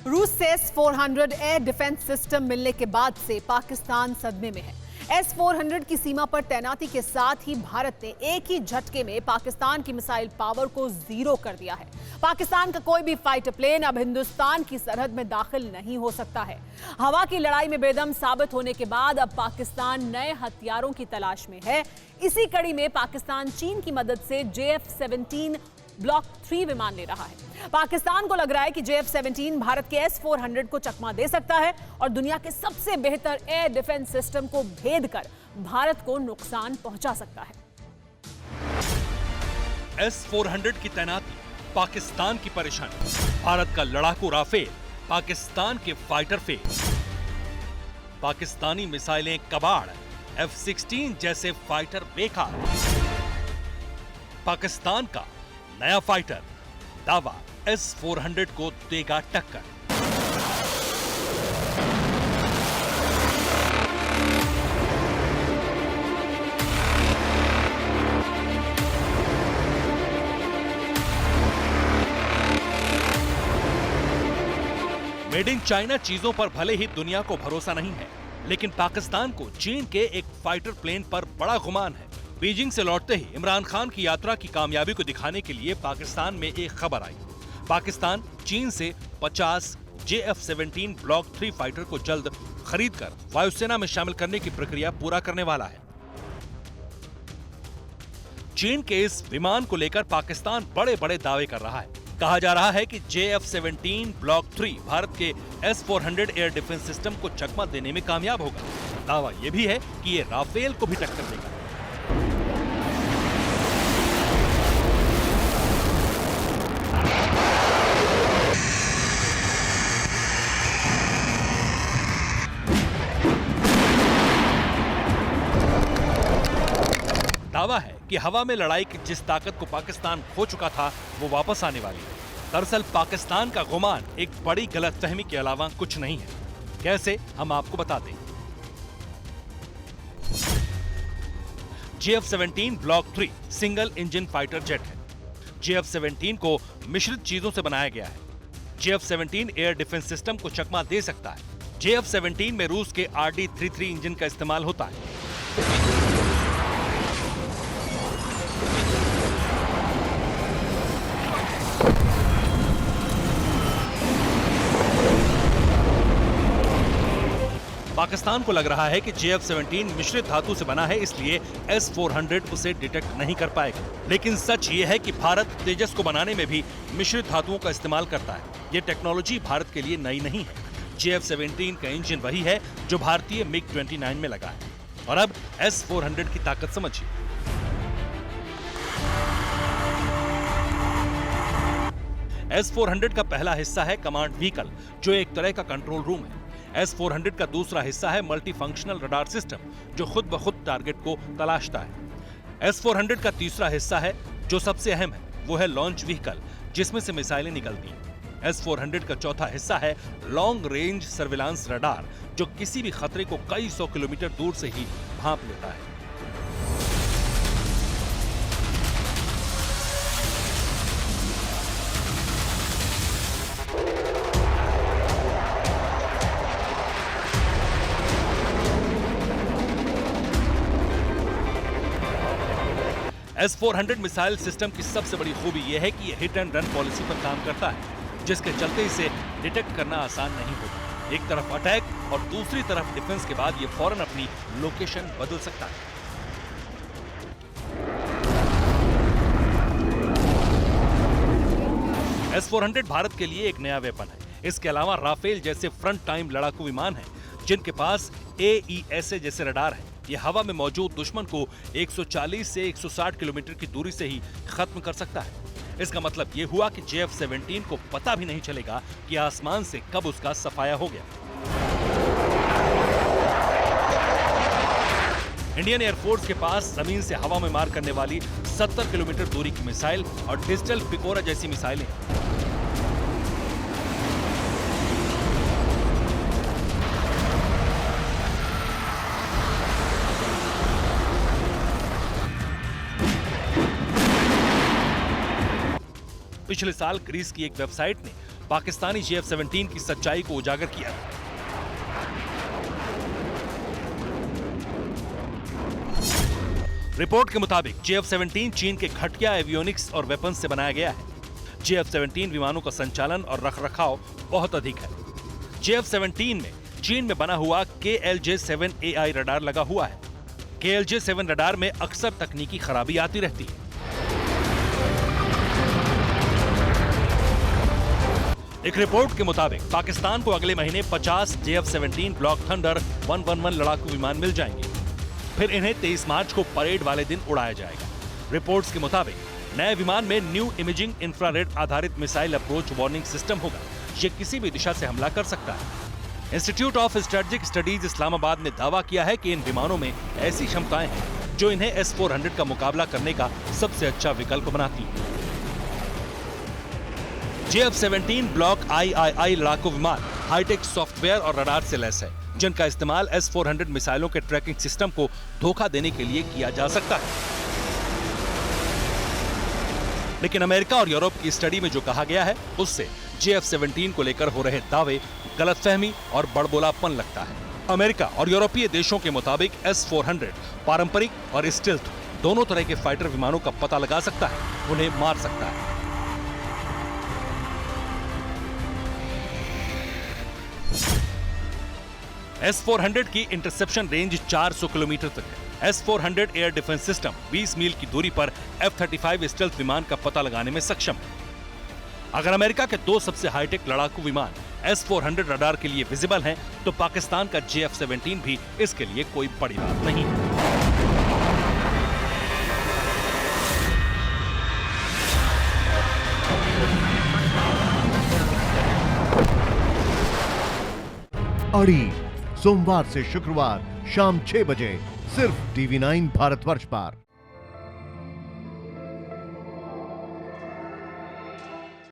रूस से S-400 air defence system मिलने के बाद से पाकिस्तान सदमे में है। S-400 की सीमा पर तैनाती के साथ ही भारत ने एक ही झटके में पाकिस्तान की मिसाइल पावर को जीरो कर दिया है। पाकिस्तान का कोई भी फाइटर प्लेन अब हिंदुस्तान की सरहद में दाखिल नहीं हो सकता है। हवा की लड़ाई में बेदम साबित होने के बाद अब पाकिस्तान नए हथियारों की तलाश में है। इसी कड़ी में पाकिस्तान चीन की मदद से JF-17 ब्लॉक 3 विमान ले रहा है। पाकिस्तान को लग रहा है कि JF-17 भारत के S-400 को चकमा दे सकता है और दुनिया के सबसे बेहतर एयर डिफेंस सिस्टम को भेद कर भारत को नुकसान पहुंचा सकता है। S-400 की तैनाती पाकिस्तान की परेशानी, भारत का लड़ाकू राफेल पाकिस्तान के फाइटर फेल, पाकिस्तानी मिसाइलें कबाड़, F-16 जैसे फाइटर बेकार, पाकिस्तान का नया फाइटर दावा S-400 को देगा टक्कर। मेड इन चाइना चीजों पर भले ही दुनिया को भरोसा नहीं है, लेकिन पाकिस्तान को चीन के एक फाइटर प्लेन पर बड़ा गुमान है। बीजिंग से लौटते ही इमरान खान की यात्रा की कामयाबी को दिखाने के लिए पाकिस्तान में एक खबर आई। पाकिस्तान चीन से 50 JF-17 ब्लॉक 3 फाइटर को जल्द खरीदकर वायुसेना में शामिल करने की प्रक्रिया पूरा करने वाला है। चीन के इस विमान को लेकर पाकिस्तान बड़े बड़े दावे कर रहा है। कहा जा रहा है कि JF-17 ब्लॉक 3 भारत के S-400 एयर डिफेंस सिस्टम को चकमा देने में कामयाब होगा। दावा यह भी है कि ये राफेल को भी टक्कर देगा। दावा है कि हवा में लड़ाई की जिस ताकत को पाकिस्तान खो चुका था वो वापस आने वाली है। दरअसल पाकिस्तान का गुमान एक बड़ी गलतफहमी के अलावा कुछ नहीं है। कैसे, हम आपको बताते हैं। JF-17 block 3 single engine fighter jet है। JF-17 को मिश्रित चीजों से बनाया गया है। JF-17 एयर डिफेंस सिस्टम को चकमा दे सकता है। JF-17 में रूस के RD-33 इंजन का इस्तेमाल होता है। पाकिस्तान को लग रहा है कि JF-17 मिश्रित धातु से बना है, इसलिए S-400 उसे डिटेक्ट नहीं कर पाएगा। लेकिन सच ये है कि भारत तेजस को बनाने में भी मिश्रित धातुओं का इस्तेमाल करता है। ये टेक्नोलॉजी भारत के लिए नई नहीं है। JF-17 का इंजन वही है जो भारतीय MiG-29 में लगा है। और अब S-400 की ताकत समझिए। S-400 का पहला हिस्सा है कमांड व्हीकल, जो एक तरह का कंट्रोल रूम है। S-400 का दूसरा हिस्सा है मल्टी फंक्शनल रडार सिस्टम, जो खुद ब खुद टारगेट को तलाशता है। S-400 का तीसरा हिस्सा है जो सबसे अहम है, वो है लॉन्च व्हीकल, जिसमें से मिसाइलें निकलती हैं। S-400 का चौथा हिस्सा है लॉन्ग रेंज सर्विलांस रडार, जो किसी भी खतरे को कई 100 किलोमीटर दूर से ही भांप लेता है। S-400 मिसाइल सिस्टम की सबसे बड़ी खूबी यह है कि यह हिट एंड रन पॉलिसी पर काम करता है, जिसके चलते इसे डिटेक्ट करना आसान नहीं होता। एक तरफ अटैक और दूसरी तरफ डिफेंस के बाद यह फौरन अपनी लोकेशन बदल सकता है। S-400 भारत के लिए एक नया वेपन है। इसके अलावा राफेल जैसे फ्रंट टाइम लड़ाकू विमान हैं, जिनके पास AESA जैसे रडार है। ये हवा में मौजूद दुश्मन को 140 से 160 किलोमीटर की दूरी से ही खत्म कर सकता है। इसका मतलब ये हुआ कि JF-17 को पता भी नहीं चलेगा कि आसमान से कब उसका सफाया हो गया। इंडियन एयरफोर्स के पास जमीन से हवा में मार करने वाली 70 किलोमीटर दूरी की मिसाइल और डिजिटल पिकोरा जैसी मिसाइलें हैं। पिछले साल ग्रीस की एक वेबसाइट ने पाकिस्तानी JF-17 की सच्चाई को उजागर किया। रिपोर्ट के मुताबिक JF-17 चीन के घटिया एवियोनिक्स और वेपन्स से बनाया गया है। JF-17 विमानों का संचालन और रखरखाव बहुत अधिक है। JF-17 में चीन में बना हुआ KLJ-7AI रडार लगा हुआ है। KLJ-7 रडार में अक्सर तकनीकी खराबी आती रहती है। एक रिपोर्ट के मुताबिक पाकिस्तान को अगले महीने 50 JF-17 ब्लॉक थंडर 111 लड़ाकू विमान मिल जाएंगे। फिर इन्हें 23 मार्च को परेड वाले दिन उड़ाया जाएगा। रिपोर्ट्स के मुताबिक नए विमान में न्यू इमेजिंग इंफ्रारेड आधारित मिसाइल अप्रोच वार्निंग सिस्टम होगा। ये किसी भी दिशा से हमला कर सकता है। Institute of strategic studies Islamabad ने दावा किया है कि इन विमानों में ऐसी क्षमताएं हैं जो इन्हें S-400 का मुकाबला करने का सबसे अच्छा विकल्प बनाती है। JF-17 ब्लॉक III लड़ाकू विमान हाईटेक सॉफ्टवेयर और रडार से लैस है, जिनका इस्तेमाल S-400 मिसाइलों के ट्रैकिंग सिस्टम को धोखा देने के लिए किया जा सकता है। लेकिन अमेरिका और यूरोप की स्टडी में जो कहा गया है, उससे JF-17 को लेकर हो रहे दावे गलतफहमी और बड़बोलापन लगता है। अमेरिका और यूरोपीय देशों के मुताबिक S-400 पारंपरिक और स्टील्थ दोनों तरह के फाइटर विमानों का पता लगा सकता है, उन्हें मार सकता है। S-400 की इंटरसेप्शन रेंज 400 किलोमीटर तक है। S-400 एयर डिफेंस सिस्टम 20 मील की दूरी पर F-35 स्टेल्थ विमान का पता लगाने में सक्षम है। अगर अमेरिका के दो सबसे हाईटेक लड़ाकू विमान S-400 रडार के लिए विजिबल हैं, तो पाकिस्तान का JF-17 भी इसके लिए कोई बड़ी बात नहीं है। अड़ी सोमवार से शुक्रवार शाम 6 बजे सिर्फ TV9 भारतवर्ष पर।